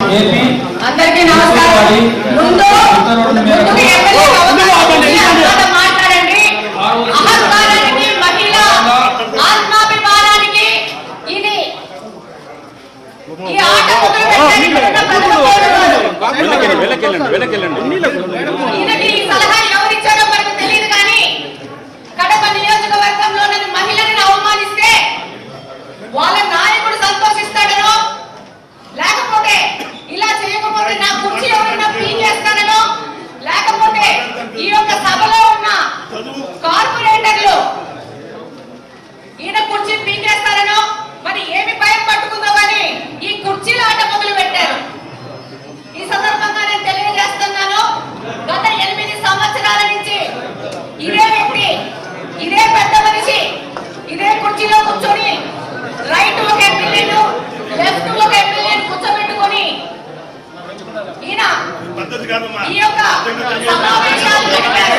అందరికీ నమస్కారం. ముందు మాట్లాడండి. అహంకారానికి, మహిళ ఆత్మాభిమానానికి ఇది ఈ ఆట మొదలు పెట్టండి. ఈ సలహా ఎవరిచ్చారో మనకు తెలియదు, కానీ కడప నియోజకవర్గంలో మహిళలను అవమానిస్తే వాళ్ళ నాయకుడు సంతోషిస్తాడనో, లేకపోతే ఇలా చేయకపోతే నా కుర్చీ ఎవరైనా పీకేస్తానో, లేకపోతే ఈ యొక్క సభలో ఉన్న కార్పొరేటర్లు ఈయన కుర్చీ పీకేస్తారనో, మరి ఏమి భయం పట్టుకుందో కానీ ఈ కుర్చీల ఆట మొదలు పెట్టారు. ఈ సందర్భంగా నేను తెలియజేస్తున్నాను, గత 8 సంవత్సరాల నుంచి ఇదే వ్యక్తి, ఇదే పెద్ద మనిషి ఇదే కుర్చీలో కూర్చొని రైట్ ఒక ఎమ్మెల్యేను, లెఫ్ట్ ఒక ఎమ్మెల్యేను కూర్చోబెట్టుకొని ఈయన ఈ యొక్క సమావేశాలు పెట్టారు.